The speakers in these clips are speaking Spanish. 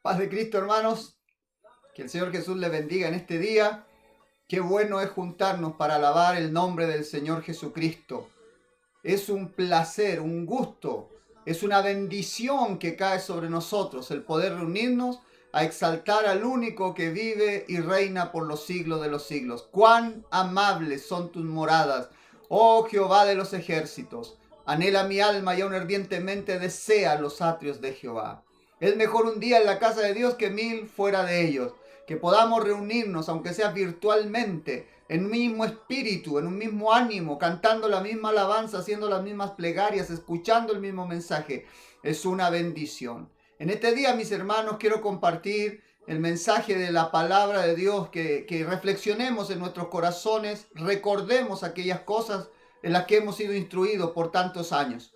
Paz de Cristo, hermanos. Que el Señor Jesús les bendiga en este día. Qué bueno es juntarnos para alabar el nombre del Señor Jesucristo. Es un placer, un gusto, es una bendición que cae sobre nosotros el poder reunirnos a exaltar al único que vive y reina por los siglos de los siglos. Cuán amables son tus moradas, oh Jehová de los ejércitos. Anhela mi alma y aún ardientemente desea los atrios de Jehová. Es mejor un día en la casa de Dios que 1000 fuera de ellos. Que podamos reunirnos, aunque sea virtualmente, en un mismo espíritu, en un mismo ánimo, cantando la misma alabanza, haciendo las mismas plegarias, escuchando el mismo mensaje. Es una bendición. En este día, mis hermanos, quiero compartir el mensaje de la palabra de Dios, que reflexionemos en nuestros corazones, recordemos aquellas cosas en las que hemos sido instruidos por tantos años.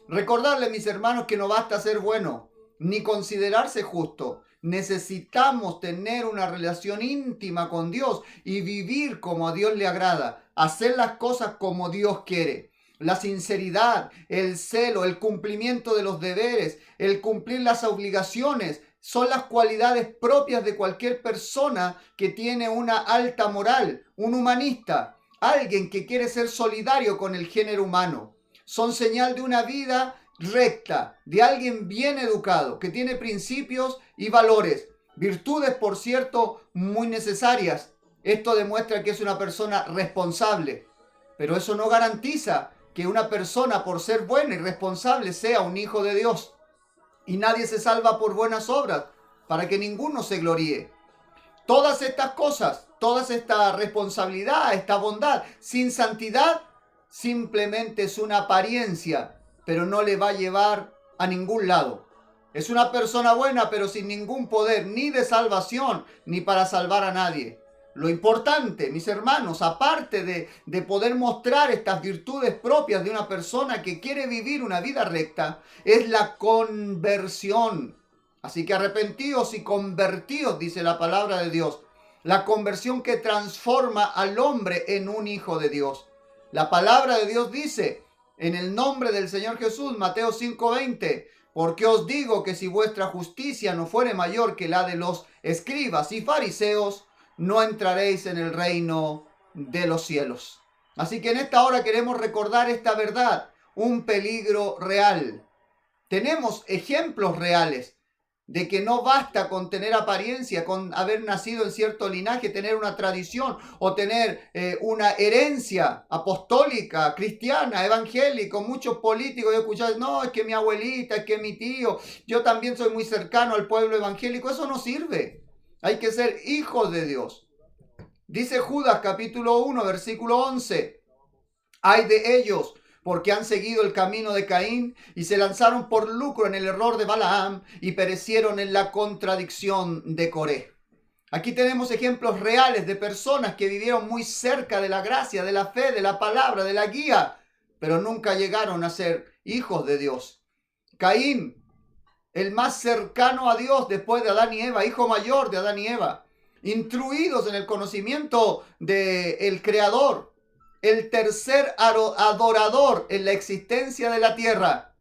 Recordarles, mis hermanos, que no basta ser bueno, ni considerarse justo. Necesitamos tener una relación íntima con Dios y vivir como a Dios le agrada, hacer las cosas como Dios quiere. La sinceridad, el celo, el cumplimiento de los deberes, el cumplir las obligaciones, son las cualidades propias de cualquier persona que tiene una alta moral, un humanista, alguien que quiere ser solidario con el género humano. Son señal de una vida recta, de alguien bien educado, que tiene principios y valores, virtudes, por cierto, muy necesarias. Esto demuestra que es una persona responsable, pero eso no garantiza que una persona, por ser buena y responsable, sea un hijo de Dios. Y nadie se salva por buenas obras, para que ninguno se gloríe. Todas estas cosas, toda esta responsabilidad, esta bondad, sin santidad, simplemente es una apariencia, pero no le va a llevar a ningún lado. Es una persona buena, pero sin ningún poder, ni de salvación, ni para salvar a nadie. Lo importante, mis hermanos, aparte de poder mostrar estas virtudes propias de una persona que quiere vivir una vida recta, es la conversión. Así que arrepentíos y convertíos, dice la palabra de Dios. La conversión que transforma al hombre en un hijo de Dios. La palabra de Dios dice, en el nombre del Señor Jesús, Mateo 5:20, porque os digo que si vuestra justicia no fuere mayor que la de los escribas y fariseos, no entraréis en el reino de los cielos. Así que en esta hora queremos recordar esta verdad, un peligro real. Tenemos ejemplos reales de que no basta con tener apariencia, con haber nacido en cierto linaje, tener una tradición o tener una herencia apostólica, cristiana, evangélica. Muchos políticos yo escuchado, no, es que mi abuelita, es que mi tío, yo también soy muy cercano al pueblo evangélico. Eso no sirve. Hay que ser hijos de Dios. Dice Judas capítulo 1, versículo 11. Ay de ellos, porque han seguido el camino de Caín y se lanzaron por lucro en el error de Balaam y perecieron en la contradicción de Coré. Aquí tenemos ejemplos reales de personas que vivieron muy cerca de la gracia, de la fe, de la palabra, de la guía, pero nunca llegaron a ser hijos de Dios. Caín, el más cercano a Dios después de Adán y Eva, hijo mayor de Adán y Eva, instruidos en el conocimiento del Creador, el tercer adorador en la existencia de la tierra,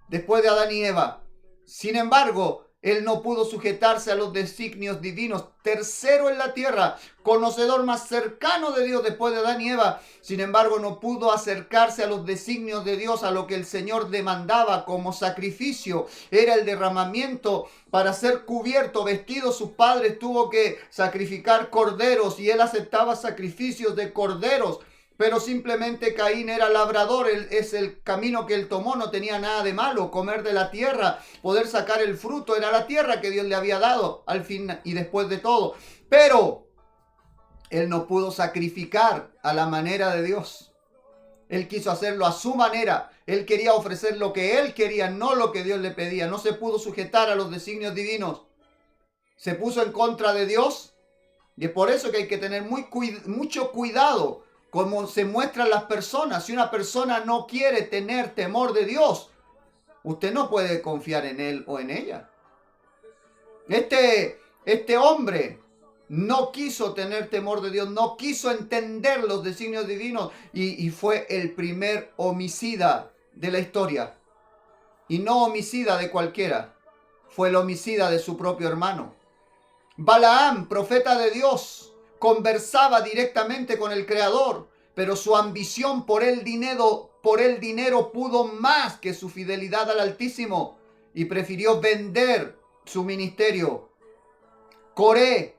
después de Adán y Eva. Sin embargo, él no pudo sujetarse a los designios divinos. Tercero en la tierra, conocedor más cercano de Dios después de Adán y Eva. Sin embargo, no pudo acercarse a los designios de Dios, a lo que el Señor demandaba como sacrificio. Era el derramamiento para ser cubierto, vestido. Sus padres tuvo que sacrificar corderos y él aceptaba sacrificios de corderos. Pero simplemente Caín era labrador, es el camino que él tomó, no tenía nada de malo, comer de la tierra, poder sacar el fruto, era la tierra que Dios le había dado al fin y después de todo. Pero él no pudo sacrificar a la manera de Dios. Él quiso hacerlo a su manera, él quería ofrecer lo que él quería, no lo que Dios le pedía, no se pudo sujetar a los designios divinos. Se puso en contra de Dios y es por eso que hay que tener mucho cuidado como se muestran las personas. Si una persona no quiere tener temor de Dios, usted no puede confiar en él o en ella. Este hombre no quiso tener temor de Dios, no quiso entender los designios divinos y fue el primer homicida de la historia. Y no homicida de cualquiera. fue el homicida de su propio hermano. Balaam, profeta de Dios, conversaba directamente con el Creador, pero su ambición por el dinero pudo más que su fidelidad al Altísimo y prefirió vender su ministerio. Coré,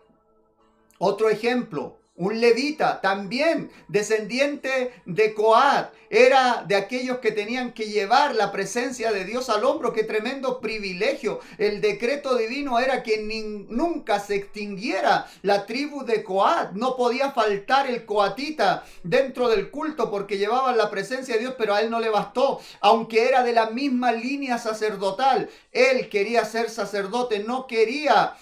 otro ejemplo, un levita, también descendiente de Coat, era de aquellos que tenían que llevar la presencia de Dios al hombro. ¡Qué tremendo privilegio! El decreto divino era que nunca se extinguiera la tribu de Coat. No podía faltar el coatita dentro del culto porque llevaban la presencia de Dios, pero a él no le bastó. Aunque era de la misma línea sacerdotal, él quería ser sacerdote, no quería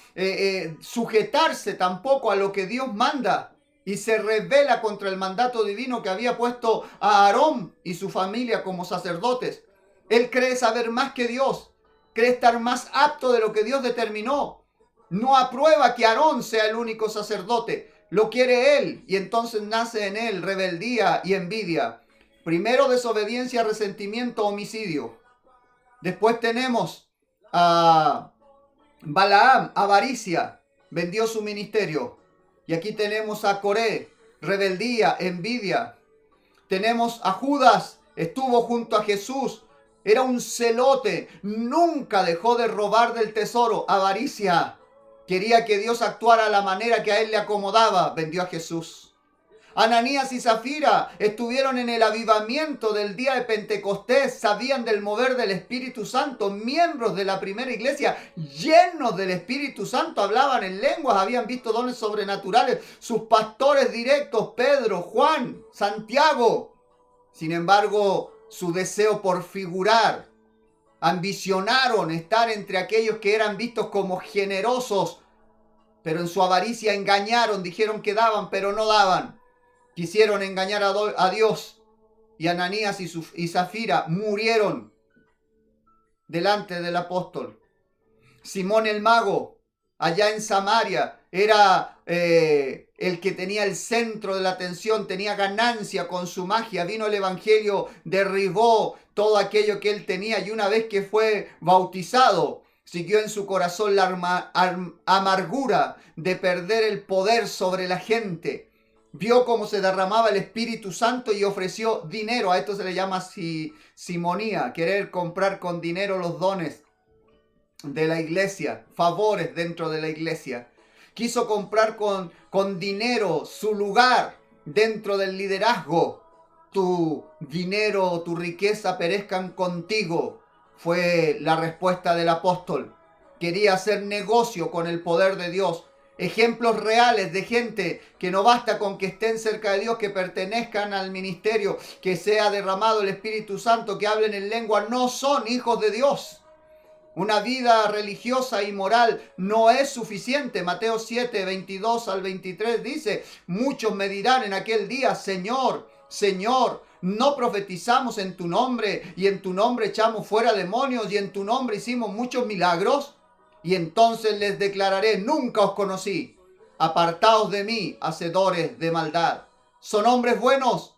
sujetarse tampoco a lo que Dios manda. Y se rebela contra el mandato divino que había puesto a Aarón y su familia como sacerdotes. Él cree saber más que Dios, cree estar más apto de lo que Dios determinó. No aprueba que Aarón sea el único sacerdote, lo quiere él, y entonces nace en él rebeldía y envidia. Primero desobediencia, resentimiento, homicidio. Después tenemos a Balaam, avaricia, vendió su ministerio. Y aquí tenemos a Coré, rebeldía, envidia. Tenemos a Judas, estuvo junto a Jesús, era un celote, nunca dejó de robar del tesoro, avaricia. Quería que Dios actuara a la manera que a él le acomodaba, vendió a Jesús. Ananías y Zafira estuvieron en el avivamiento del día de Pentecostés, sabían del mover del Espíritu Santo, miembros de la primera iglesia, llenos del Espíritu Santo, hablaban en lenguas, habían visto dones sobrenaturales, sus pastores directos, Pedro, Juan, Santiago. Sin embargo, su deseo por figurar, ambicionaron estar entre aquellos que eran vistos como generosos, pero en su avaricia engañaron, dijeron que daban, pero no daban. Quisieron engañar a Dios, y Ananías y Zafira murieron delante del apóstol. Simón el mago, allá en Samaria, era el que tenía el centro de la atención, tenía ganancia con su magia. Vino el evangelio, derribó todo aquello que él tenía, y una vez que fue bautizado, siguió en su corazón la amargura de perder el poder sobre la gente. Vio cómo se derramaba el Espíritu Santo y ofreció dinero. A esto se le llama simonía, querer comprar con dinero los dones de la iglesia, favores dentro de la iglesia. Quiso comprar con dinero su lugar dentro del liderazgo. Tu dinero, tu riqueza perezcan contigo, fue la respuesta del apóstol. Quería hacer negocio con el poder de Dios. Ejemplos reales de gente que no basta con que estén cerca de Dios, que pertenezcan al ministerio, que sea derramado el Espíritu Santo, que hablen en lengua, no son hijos de Dios. Una vida religiosa y moral no es suficiente. Mateo 7, 22 al 23 dice: muchos me dirán en aquel día, Señor, Señor, ¿no profetizamos en tu nombre, y en tu nombre echamos fuera demonios, y en tu nombre hicimos muchos milagros? Y entonces les declararé: nunca os conocí. Apartaos de mí, hacedores de maldad. Son hombres buenos,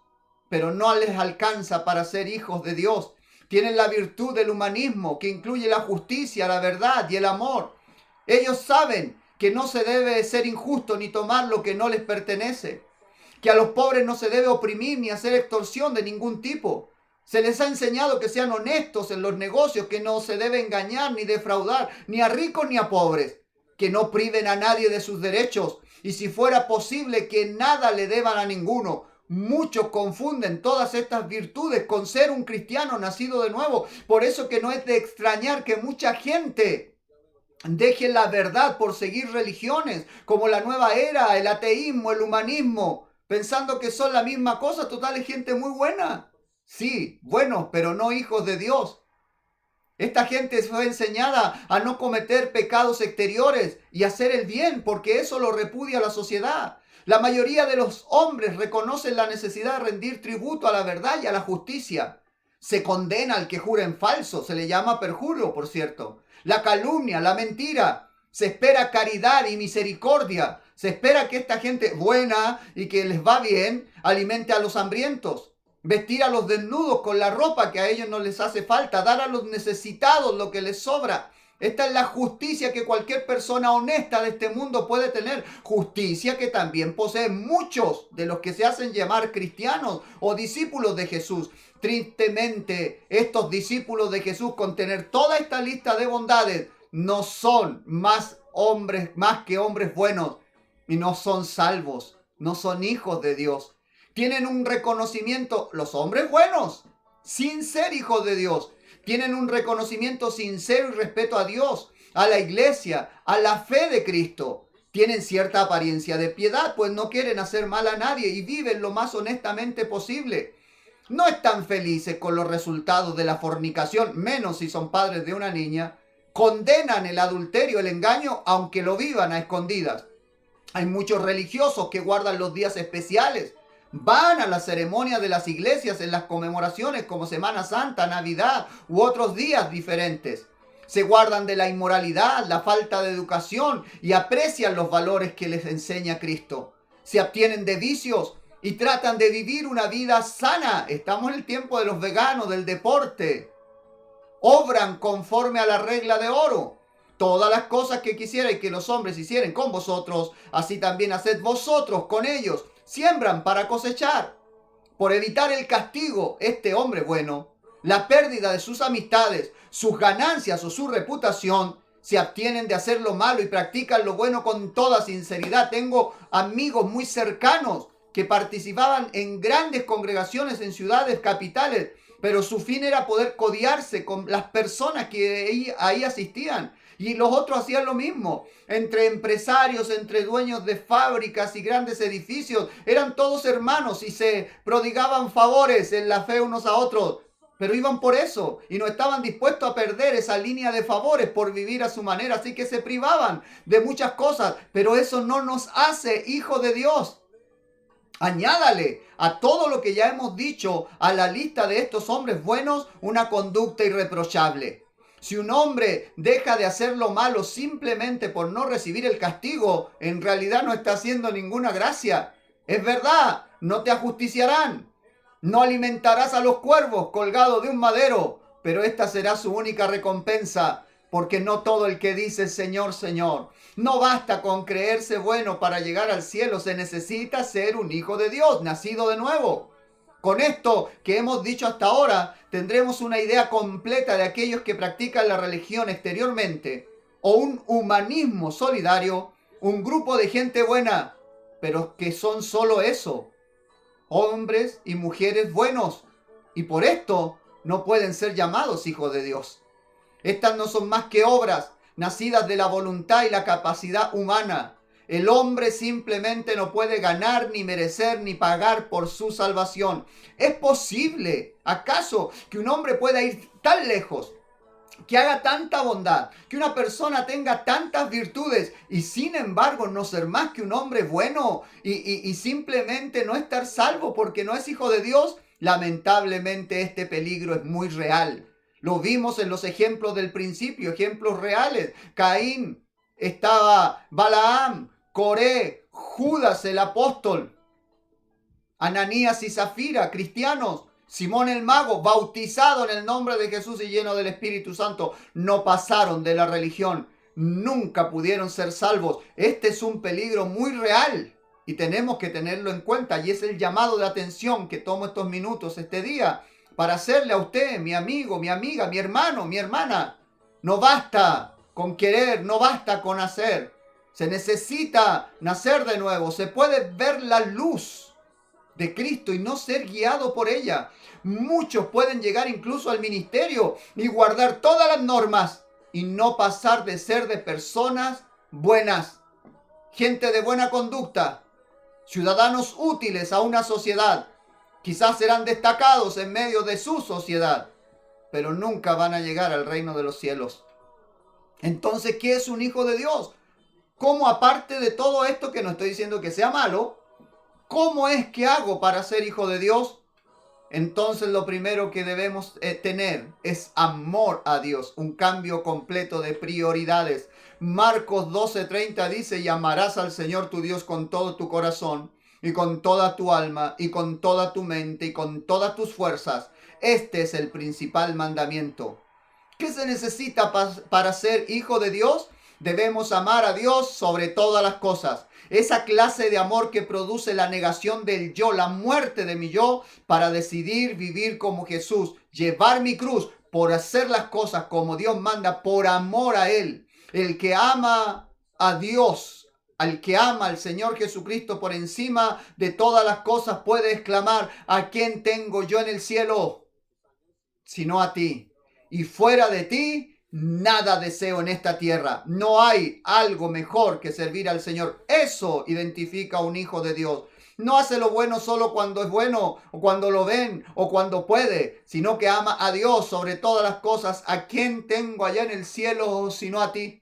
pero no les alcanza para ser hijos de Dios. Tienen la virtud del humanismo, que incluye la justicia, la verdad y el amor. Ellos saben que no se debe ser injusto ni tomar lo que no les pertenece, que a los pobres no se debe oprimir ni hacer extorsión de ningún tipo. Se les ha enseñado que sean honestos en los negocios, que no se debe engañar ni defraudar ni a ricos ni a pobres, que no priven a nadie de sus derechos, y si fuera posible que nada le deban a ninguno. Muchos confunden todas estas virtudes con ser un cristiano nacido de nuevo. Por eso que no es de extrañar que mucha gente deje la verdad por seguir religiones como la nueva era, el ateísmo, el humanismo, pensando que son la misma cosa. Total, es gente muy buena. Sí, buenos, pero no hijos de Dios. Esta gente fue enseñada a no cometer pecados exteriores y hacer el bien, porque eso lo repudia la sociedad. La mayoría de los hombres reconocen la necesidad de rendir tributo a la verdad y a la justicia. Se condena al que jura en falso, se le llama perjurio, por cierto. La calumnia, la mentira. Se espera caridad y misericordia. Se espera que esta gente buena y que les va bien alimente a los hambrientos. Vestir a los desnudos con la ropa que a ellos no les hace falta, dar a los necesitados lo que les sobra. Esta es la justicia que cualquier persona honesta de este mundo puede tener. Justicia que también poseen muchos de los que se hacen llamar cristianos o discípulos de Jesús. Tristemente, estos discípulos de Jesús, con tener toda esta lista de bondades, no son más que hombres buenos, y no son salvos, no son hijos de Dios. Tienen un reconocimiento, los hombres buenos, sin ser hijos de Dios, tienen un reconocimiento sincero y respeto a Dios, a la iglesia, a la fe de Cristo. Tienen cierta apariencia de piedad, pues no quieren hacer mal a nadie y viven lo más honestamente posible. No están felices con los resultados de la fornicación, menos si son padres de una niña. Condenan el adulterio, el engaño, aunque lo vivan a escondidas. Hay muchos religiosos que guardan los días especiales, van a las ceremonias de las iglesias en las conmemoraciones como Semana Santa, Navidad u otros días diferentes. Se guardan de la inmoralidad, la falta de educación y aprecian los valores que les enseña Cristo. Se abstienen de vicios y tratan de vivir una vida sana. Estamos en el tiempo de los veganos, del deporte. Obran conforme a la regla de oro. Todas las cosas que quisierais que los hombres hicieran con vosotros, así también haced vosotros con ellos. Siembran para cosechar. Por evitar el castigo, este hombre bueno, la pérdida de sus amistades, sus ganancias o su reputación, se abstienen de hacer lo malo y practican lo bueno con toda sinceridad. Tengo amigos muy cercanos que participaban en grandes congregaciones en ciudades capitales, pero su fin era poder codiarse con las personas que ahí asistían. Y los otros hacían lo mismo. Entre empresarios, entre dueños de fábricas y grandes edificios, eran todos hermanos y se prodigaban favores en la fe unos a otros. Pero iban por eso y no estaban dispuestos a perder esa línea de favores por vivir a su manera. Así que se privaban de muchas cosas. Pero eso no nos hace hijos de Dios. Añádale a todo lo que ya hemos dicho a la lista de estos hombres buenos una conducta irreprochable. Si un hombre deja de hacer lo malo simplemente por no recibir el castigo, en realidad no está haciendo ninguna gracia. Es verdad, no te ajusticiarán. No alimentarás a los cuervos colgados de un madero, pero esta será su única recompensa, porque no todo el que dice Señor, Señor. No basta con creerse bueno para llegar al cielo, se necesita ser un hijo de Dios, nacido de nuevo. Con esto que hemos dicho hasta ahora, tendremos una idea completa de aquellos que practican la religión exteriormente, o un humanismo solidario, un grupo de gente buena, pero que son solo eso, hombres y mujeres buenos, y por esto no pueden ser llamados hijos de Dios. Estas no son más que obras nacidas de la voluntad y la capacidad humana. El hombre simplemente no puede ganar, ni merecer, ni pagar por su salvación. ¿Es posible, acaso, que un hombre pueda ir tan lejos, que haga tanta bondad, que una persona tenga tantas virtudes y sin embargo no ser más que un hombre bueno y simplemente no estar salvo porque no es hijo de Dios? Lamentablemente este peligro es muy real. Lo vimos en los ejemplos del principio, ejemplos reales. Caín, estaba Balaam, Coré, Judas el apóstol, Ananías y Zafira, cristianos, Simón el mago, bautizado en el nombre de Jesús y lleno del Espíritu Santo, no pasaron de la religión, nunca pudieron ser salvos. Este es un peligro muy real y tenemos que tenerlo en cuenta, y es el llamado de atención que tomo estos minutos este día para hacerle a usted, mi amigo, mi amiga, mi hermano, mi hermana. No basta con querer, no basta con hacer. Se necesita nacer de nuevo. Se puede ver la luz de Cristo y no ser guiado por ella. Muchos pueden llegar incluso al ministerio y guardar todas las normas y no pasar de ser de personas buenas, gente de buena conducta, ciudadanos útiles a una sociedad. Quizás serán destacados en medio de su sociedad, pero nunca van a llegar al reino de los cielos. Entonces, ¿qué es un hijo de Dios? ¿Cómo, aparte de todo esto, que no estoy diciendo que sea malo, cómo es que hago para ser hijo de Dios? Entonces lo primero que debemos tener es amor a Dios, un cambio completo de prioridades. Marcos 12:30 dice: y amarás al Señor tu Dios con todo tu corazón, y con toda tu alma, y con toda tu mente, y con todas tus fuerzas. Este es el principal mandamiento. ¿Qué se necesita para ser hijo de Dios? Debemos amar a Dios sobre todas las cosas. Esa clase de amor que produce la negación del yo, la muerte de mi yo, para decidir vivir como Jesús, llevar mi cruz por hacer las cosas como Dios manda, por amor a Él. El que ama a Dios, al que ama al Señor Jesucristo por encima de todas las cosas, puede exclamar: ¿a quién tengo yo en el cielo sino a ti? Y fuera de ti, nada deseo en esta tierra. No hay algo mejor que servir al Señor. Eso identifica a un hijo de Dios. No hace lo bueno solo cuando es bueno, o cuando lo ven, o cuando puede, sino que ama a Dios sobre todas las cosas. ¿A quién tengo allá en el cielo sino a ti?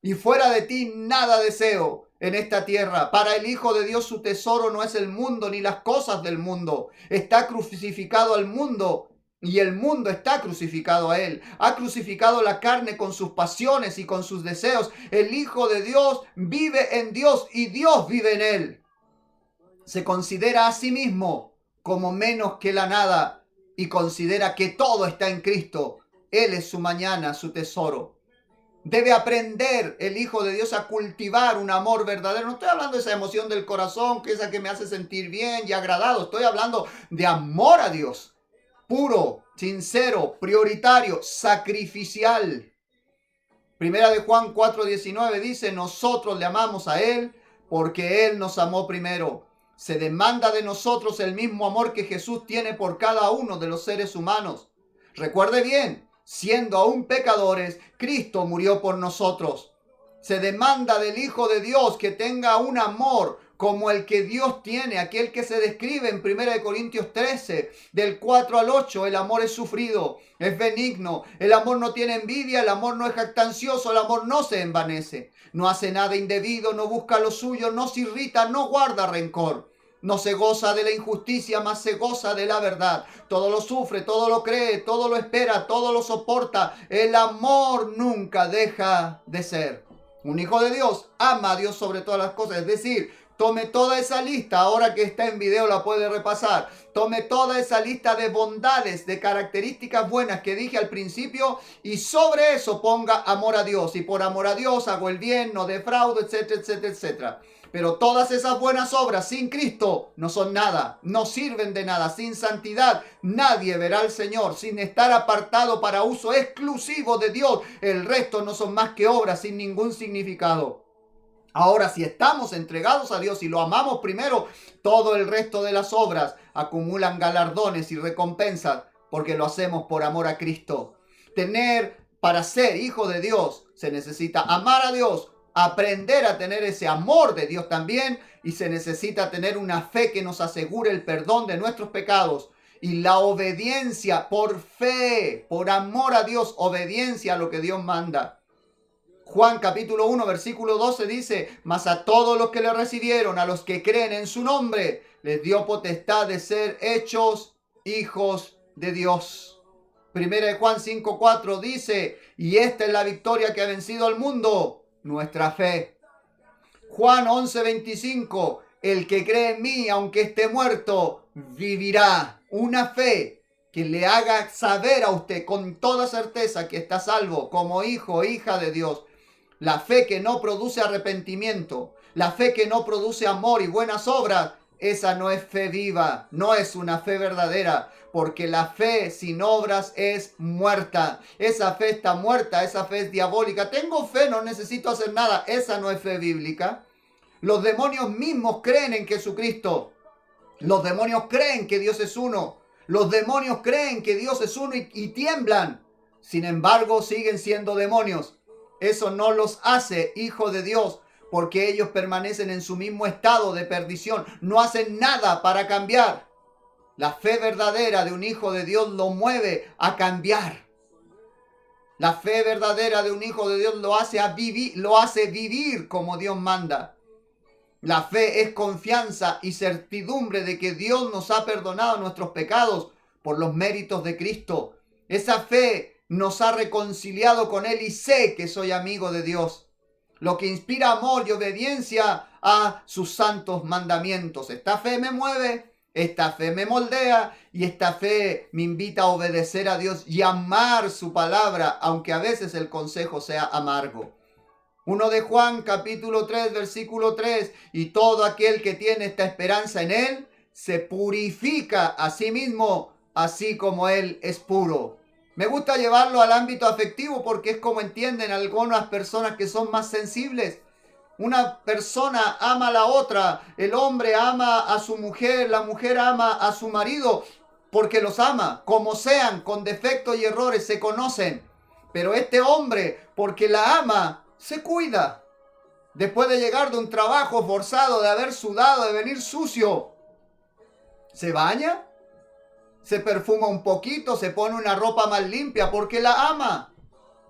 Y fuera de ti, nada deseo en esta tierra. Para el Hijo de Dios su tesoro no es el mundo ni las cosas del mundo. Está crucificado al mundo y el mundo está crucificado a él. Ha crucificado la carne con sus pasiones y con sus deseos. El Hijo de Dios vive en Dios y Dios vive en él. Se considera a sí mismo como menos que la nada y considera que todo está en Cristo. Él es su mañana, su tesoro. Debe aprender el Hijo de Dios a cultivar un amor verdadero. No estoy hablando de esa emoción del corazón, que es esa que me hace sentir bien y agradado. Estoy hablando de amor a Dios. Puro, sincero, prioritario, sacrificial. Primera de Juan 4:19 dice: nosotros le amamos a Él porque Él nos amó primero. Se demanda de nosotros el mismo amor que Jesús tiene por cada uno de los seres humanos. Recuerde bien, siendo aún pecadores, Cristo murió por nosotros. Se demanda del Hijo de Dios que tenga un amor como el que Dios tiene, aquel que se describe en 1 Corintios 13, del 4 al 8. El amor es sufrido, es benigno, el amor no tiene envidia, el amor no es jactancioso, el amor no se envanece, no hace nada indebido, no busca lo suyo, no se irrita, no guarda rencor. No se goza de la injusticia, mas se goza de la verdad. Todo lo sufre, todo lo cree, todo lo espera, todo lo soporta. El amor nunca deja de ser. Un hijo de Dios ama a Dios sobre todas las cosas. Es decir, tome toda esa lista, ahora que está en video la puede repasar. Tome toda esa lista de bondades, de características buenas que dije al principio, y sobre eso ponga amor a Dios. Y por amor a Dios hago el bien, no defraudo, etcétera, etcétera, etcétera. Pero todas esas buenas obras sin Cristo no son nada, no sirven de nada. Sin santidad nadie verá al Señor. Sin estar apartado para uso exclusivo de Dios, el resto no son más que obras sin ningún significado. Ahora, si estamos entregados a Dios y lo amamos primero, todo el resto de las obras acumulan galardones y recompensas porque lo hacemos por amor a Cristo. Para ser hijo de Dios, se necesita amar a Dios, aprender a tener ese amor de Dios también, y se necesita tener una fe que nos asegure el perdón de nuestros pecados y la obediencia por fe, por amor a Dios, obediencia a lo que Dios manda. Juan capítulo 1 versículo 12 dice: mas a todos los que le recibieron, a los que creen en su nombre, les dio potestad de ser hechos hijos de Dios. Primera de Juan 5:4 dice: y esta es la victoria que ha vencido al mundo, nuestra fe. Juan 11:25: el que cree en mí, aunque esté muerto, vivirá. Una fe que le haga saber a usted con toda certeza que está salvo como hijo o hija de Dios. La fe que no produce arrepentimiento, la fe que no produce amor y buenas obras, esa no es fe viva, no es una fe verdadera, porque la fe sin obras es muerta. Esa fe está muerta, esa fe es diabólica. Tengo fe, no necesito hacer nada. Esa no es fe bíblica. Los demonios mismos creen en Jesucristo. Los demonios creen que Dios es uno. Los demonios creen que Dios es uno y tiemblan. Sin embargo, siguen siendo demonios. Eso no los hace hijos de Dios, porque ellos permanecen en su mismo estado de perdición. No hacen nada para cambiar. La fe verdadera de un hijo de Dios lo mueve a cambiar. La fe verdadera de un hijo de Dios lo hace vivir como Dios manda. La fe es confianza y certidumbre de que Dios nos ha perdonado nuestros pecados por los méritos de Cristo. Esa fe nos ha reconciliado con Él y sé que soy amigo de Dios. Lo que inspira amor y obediencia a sus santos mandamientos. Esta fe me mueve Esta fe me moldea y esta fe me invita a obedecer a Dios y amar su palabra, aunque a veces el consejo sea amargo. 1 de Juan capítulo 3 versículo 3, y todo aquel que tiene esta esperanza en Él se purifica a sí mismo, así como Él es puro. Me gusta llevarlo al ámbito afectivo porque es como entienden algunas personas que son más sensibles. Una persona ama a la otra, el hombre ama a su mujer, la mujer ama a su marido, porque los ama, como sean, con defectos y errores, se conocen. Pero este hombre, porque la ama, se cuida. Después de llegar de un trabajo forzado, de haber sudado, de venir sucio, se baña, se perfuma un poquito, se pone una ropa más limpia, porque la ama.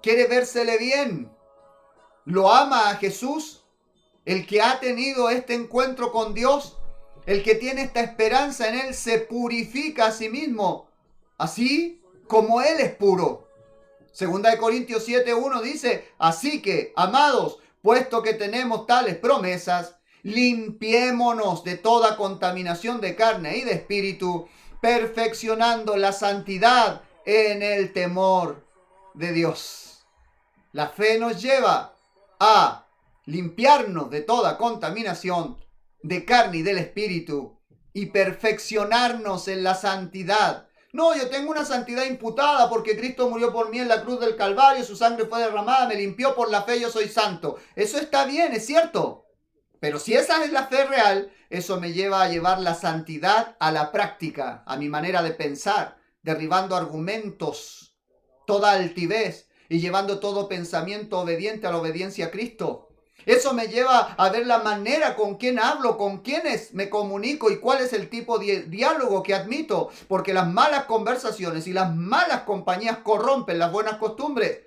Quiere vérsele bien. Lo ama a Jesús. El que ha tenido este encuentro con Dios, el que tiene esta esperanza en Él, se purifica a sí mismo, así como Él es puro. Segunda de Corintios 7:1 dice, así que, amados, puesto que tenemos tales promesas, limpiémonos de toda contaminación de carne y de espíritu, perfeccionando la santidad en el temor de Dios. La fe nos lleva a limpiarnos de toda contaminación de carne y del espíritu y perfeccionarnos en la santidad. No, yo tengo una santidad imputada porque Cristo murió por mí en la cruz del Calvario, su sangre fue derramada, me limpió por la fe, yo soy santo. Eso está bien, es cierto. Pero si esa es la fe real, eso me lleva a llevar la santidad a la práctica, a mi manera de pensar, derribando argumentos, toda altivez y llevando todo pensamiento obediente a la obediencia a Cristo. Eso me lleva a ver la manera con quién hablo, con quiénes me comunico y cuál es el tipo de diálogo que admito, porque las malas conversaciones y las malas compañías corrompen las buenas costumbres.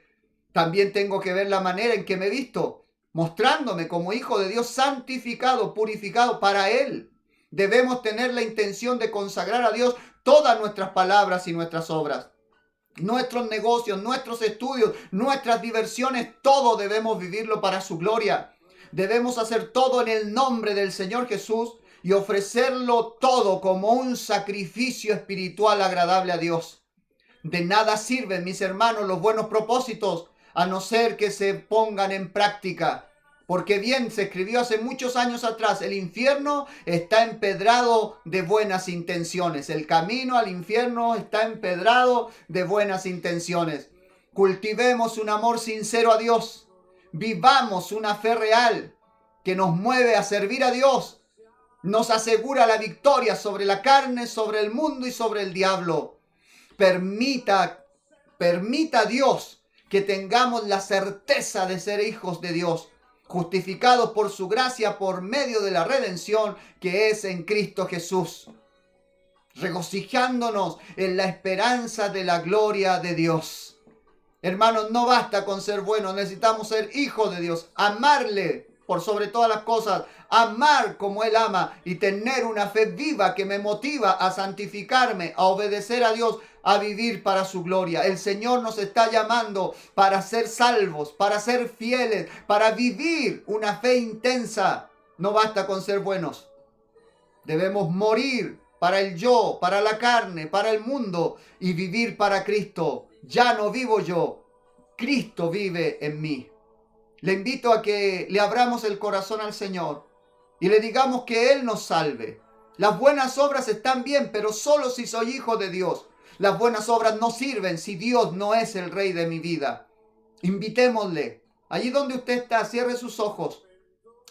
También tengo que ver la manera en que me he visto, mostrándome como hijo de Dios santificado, purificado para Él. Debemos tener la intención de consagrar a Dios todas nuestras palabras y nuestras obras. Nuestros negocios, nuestros estudios, nuestras diversiones, todo debemos vivirlo para su gloria. Debemos hacer todo en el nombre del Señor Jesús y ofrecerlo todo como un sacrificio espiritual agradable a Dios. De nada sirven, mis hermanos, los buenos propósitos, a no ser que se pongan en práctica. Porque bien se escribió hace muchos años atrás, el infierno está empedrado de buenas intenciones. El camino al infierno está empedrado de buenas intenciones. Cultivemos un amor sincero a Dios. Vivamos una fe real que nos mueve a servir a Dios. Nos asegura la victoria sobre la carne, sobre el mundo y sobre el diablo. Permita Dios que tengamos la certeza de ser hijos de Dios, justificados por su gracia por medio de la redención que es en Cristo Jesús, regocijándonos en la esperanza de la gloria de Dios. Hermanos, no basta con ser buenos, necesitamos ser hijos de Dios, amarle por sobre todas las cosas, amar como Él ama y tener una fe viva que me motiva a santificarme, a obedecer a Dios, a vivir para su gloria. El Señor nos está llamando para ser salvos, para ser fieles, para vivir una fe intensa. No basta con ser buenos. Debemos morir para el yo, para la carne, para el mundo y vivir para Cristo. Ya no vivo yo, Cristo vive en mí. Le invito a que le abramos el corazón al Señor y le digamos que Él nos salve. Las buenas obras están bien, pero solo si soy hijo de Dios. Las buenas obras no sirven si Dios no es el Rey de mi vida. Invitémosle. Allí donde usted está, cierre sus ojos.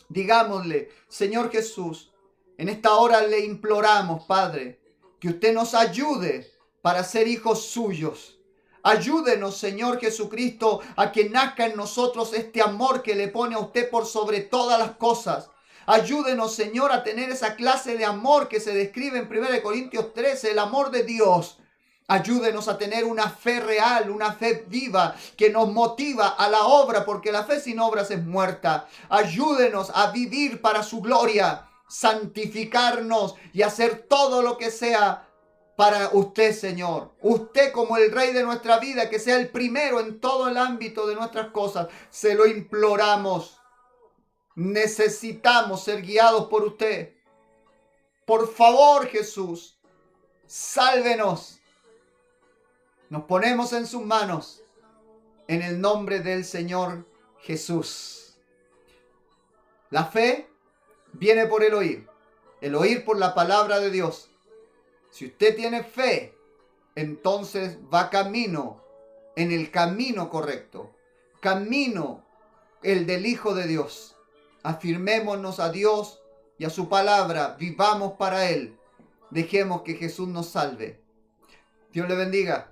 Digámosle, Señor Jesús, en esta hora le imploramos, Padre, que usted nos ayude para ser hijos suyos. Ayúdenos, Señor Jesucristo, a que nazca en nosotros este amor que le pone a usted por sobre todas las cosas. Ayúdenos, Señor, a tener esa clase de amor que se describe en 1 Corintios 13, el amor de Dios. Ayúdenos a tener una fe real, una fe viva que nos motiva a la obra, porque la fe sin obras es muerta. Ayúdenos a vivir para su gloria, santificarnos y hacer todo lo que sea para usted, Señor. Usted como el Rey de nuestra vida, que sea el primero en todo el ámbito de nuestras cosas. Se lo imploramos. Necesitamos ser guiados por usted. Por favor, Jesús, sálvenos. Nos ponemos en sus manos, en el nombre del Señor Jesús. La fe viene por el oír por la palabra de Dios. Si usted tiene fe, entonces va camino, en el camino correcto, camino el del Hijo de Dios. Afirmémonos a Dios y a su palabra, vivamos para Él. Dejemos que Jesús nos salve. Dios le bendiga.